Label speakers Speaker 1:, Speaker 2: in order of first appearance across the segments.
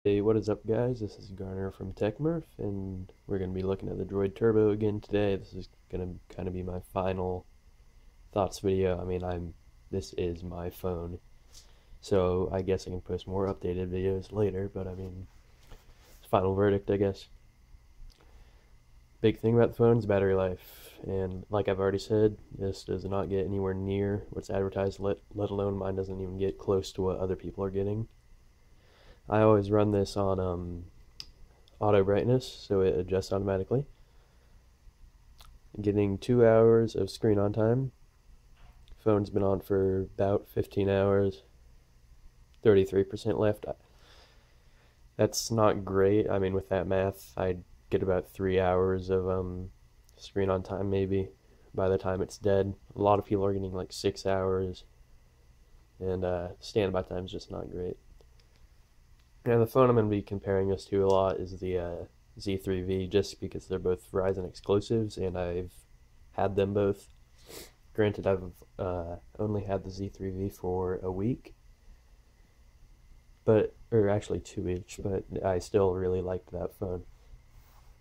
Speaker 1: Hey, what is up, guys? This is Garner from TechMurph, and we're going to be looking at the Droid Turbo again today. This is going to kind of be my final thoughts video. This is my phone, so I guess I can post more updated videos later, but final verdict, I guess. Big thing about the phone is battery life, and like I've already said, this does not get anywhere near what's advertised, let alone mine doesn't even get close to what other people are getting. I always run this on auto brightness, so it adjusts automatically. Getting 2 hours of screen on time. Phone's been on for about 15 hours, 33% left. That's not great. With that math, I'd get about 3 hours of screen on time maybe by the time it's dead. A lot of people are getting like 6 hours, and standby time's just not great. And the phone I'm going to be comparing this to a lot is the Z3v, just because they're both Verizon exclusives, and I've had them both. Granted, I've only had the Z3v for a week, or actually 2 weeks, but I still really liked that phone.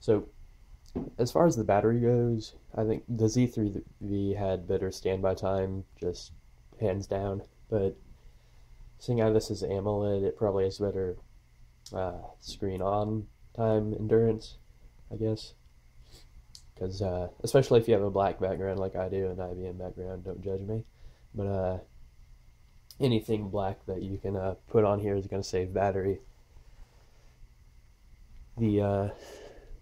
Speaker 1: So, as far as the battery goes, I think the Z3v had better standby time, just hands down, but seeing how this is AMOLED, it probably has better screen on time endurance, I guess, because especially if you have a black background like I do, an IBM background, don't judge me, but anything black that you can put on here is going to save battery. The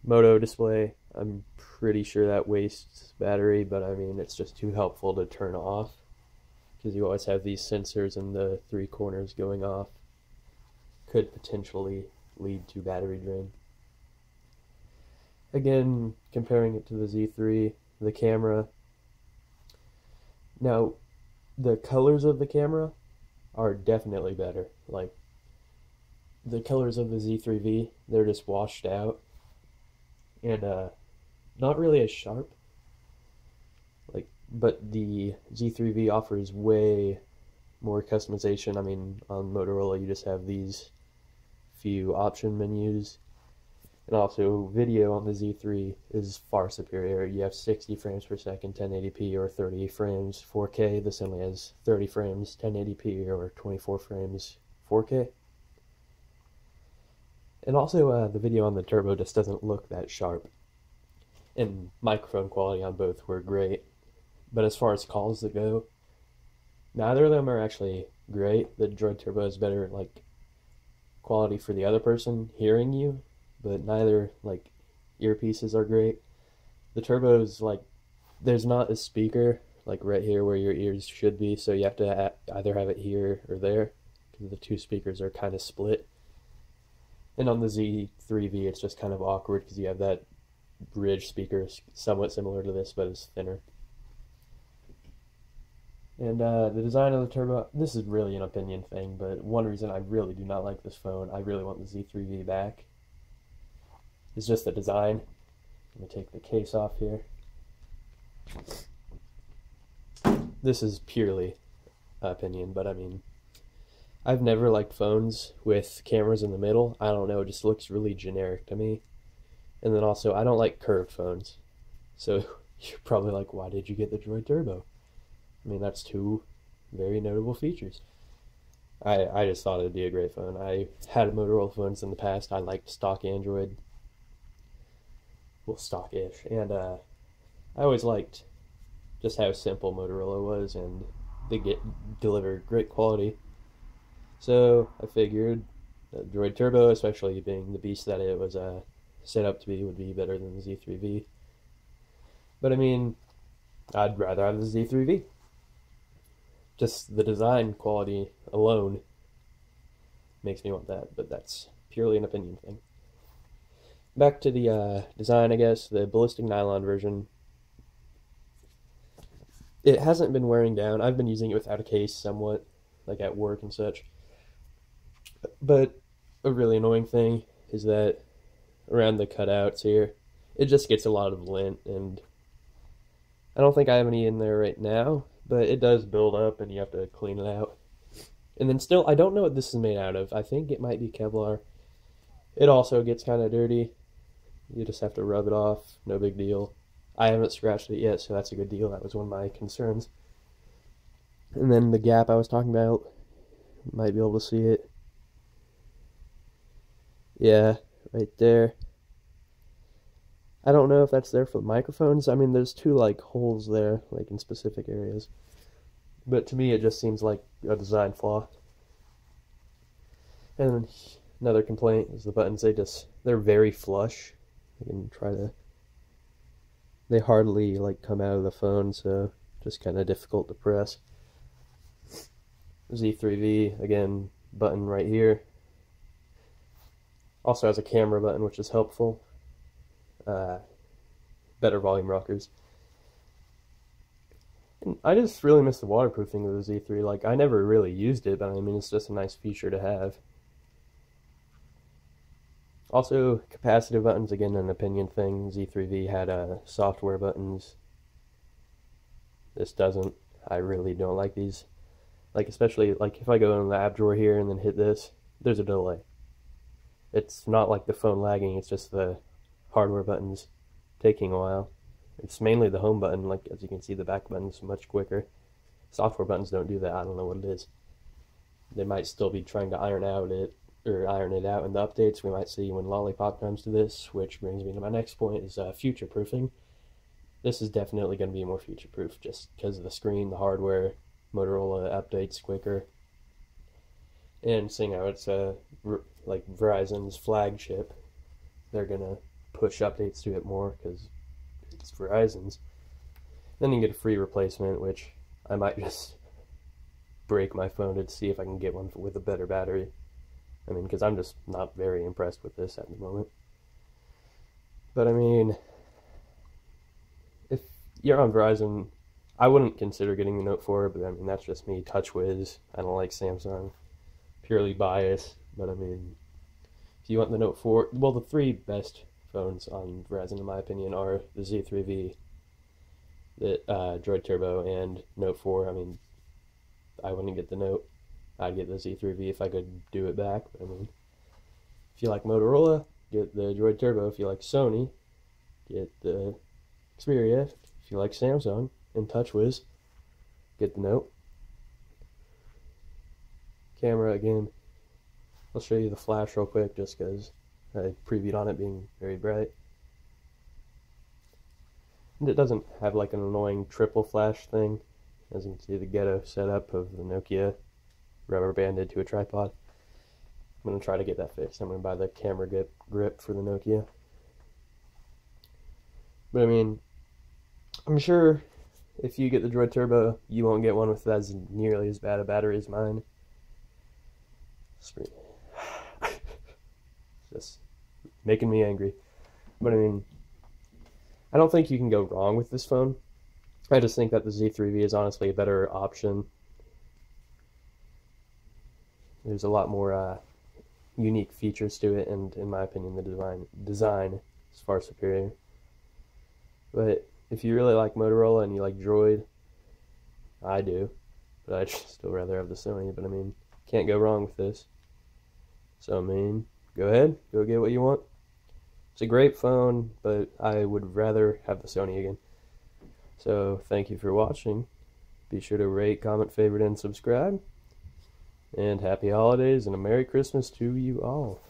Speaker 1: Moto display, I'm pretty sure that wastes battery, but it's just too helpful to turn off, because you always have these sensors in the 3 corners going off. Could potentially lead to battery drain. Again, comparing it to the Z3, the camera. Now, the colors of the camera are definitely better. Like, the colors of the Z3v, they're just washed out, and not really as sharp. But the Z3v offers way more customization. On Motorola, you just have these few option menus, and also video on the Z3 is far superior. You have 60 frames per second 1080p, or 30 frames 4K. This only has 30 frames 1080p, or 24 frames 4K. And also the video on the Turbo just doesn't look that sharp, and microphone quality on both were great. But as far as calls that go, neither of them are actually great. The Droid Turbo is better quality for the other person hearing you, but neither earpieces are great. The Turbo's there's not a speaker right here where your ears should be, so you have to either have it here or there, because the 2 speakers are kind of split. And on the Z3v, it's just kind of awkward because you have that bridge speaker, somewhat similar to this, but it's thinner. And the design of the Turbo, this is really an opinion thing, but one reason I really do not like this phone, I really want the Z3v back, is just the design. Let me take the case off here. This is purely opinion, but I've never liked phones with cameras in the middle. I don't know, it just looks really generic to me. And then also, I don't like curved phones. So you're probably like, why did you get the Droid Turbo? That's 2 very notable features. I just thought it'd be a great phone. I had Motorola phones in the past. I liked stock Android. Well, stock-ish. And I always liked just how simple Motorola was, and they deliver great quality. So I figured that Droid Turbo, especially being the beast that it was set up to be, would be better than the Z3v. But I'd rather have the Z3v. Just the design quality alone makes me want that, but that's purely an opinion thing. Back to the design, I guess. The ballistic nylon version, it hasn't been wearing down. I've been using it without a case somewhat, like at work and such. But a really annoying thing is that around the cutouts here, it just gets a lot of lint, and I don't think I have any in there right now, but it does build up and you have to clean it out. And then still, I don't know what this is made out of. I think it might be Kevlar. It also gets kind of dirty. You just have to rub it off, no big deal. I haven't scratched it yet, so that's a good deal. That was one of my concerns. And then the gap I was talking about, you might be able to see it. Yeah, right there. I don't know if that's there for the microphones. I mean, there's two like holes there, like in specific areas. But to me, it just seems like a design flaw. And then another complaint is the buttons. They're very flush. I can try to. They hardly like come out of the phone, so just kind of difficult to press. Z3v, again, button right here. Also has a camera button, which is helpful. Better volume rockers. And I just really miss the waterproofing of the Z3. Like, I never really used it, but I mean, it's just a nice feature to have. Also, capacitive buttons, again, an opinion thing. Z3v had software buttons. This doesn't. I really don't like these. Like, especially, like, if I go in the app drawer here and then hit this, there's a delay. It's not like the phone lagging, it's just the hardware buttons taking a while. It's mainly the home button, like, as you can see, the back button's much quicker. Software buttons don't do that. I don't know what it is. They might still be trying to iron it out in the updates we might see when Lollipop comes to this, which brings me to my next point, is future-proofing. This is definitely going to be more future-proof just because of the screen, the hardware, Motorola updates quicker. And seeing how it's like Verizon's flagship, they're going to push updates to it more because it's Verizon's. Then you get a free replacement, which I might just break my phone to see if I can get one with a better battery. I mean, because I'm just not very impressed with this at the moment. But I mean, if you're on Verizon, I wouldn't consider getting the Note 4, but I mean, that's just me. TouchWiz. I don't like Samsung. Purely biased. But I mean, if you want the Note 4, well, the three best phones on Verizon, in my opinion, are the Z3v, the Droid Turbo, and Note 4. I mean, I wouldn't get the Note. I'd get the Z3v if I could do it back. But I mean, if you like Motorola, get the Droid Turbo. If you like Sony, get the Xperia. If you like Samsung and TouchWiz, get the Note. Camera, again, I'll show you the flash real quick just because I previewed on it being very bright. And it doesn't have like an annoying triple flash thing. As you can see, the ghetto setup of the Nokia rubber banded to a tripod. I'm going to try to get that fixed. I'm going to buy the camera grip for the Nokia. But I mean, I'm sure if you get the Droid Turbo, you won't get one with as nearly as bad a battery as mine. Just making me angry. But I mean, I don't think you can go wrong with this phone. I just think that the Z3v is honestly a better option. There's a lot more unique features to it, and in my opinion, the design is far superior. But if you really like Motorola and you like Droid, I do, but I'd still rather have the Sony. But I mean, can't go wrong with this. So I mean, go ahead, go get what you want. It's a great phone, but I would rather have the Sony again. So thank you for watching. Be sure to rate, comment, favorite, and subscribe. And happy holidays and a Merry Christmas to you all.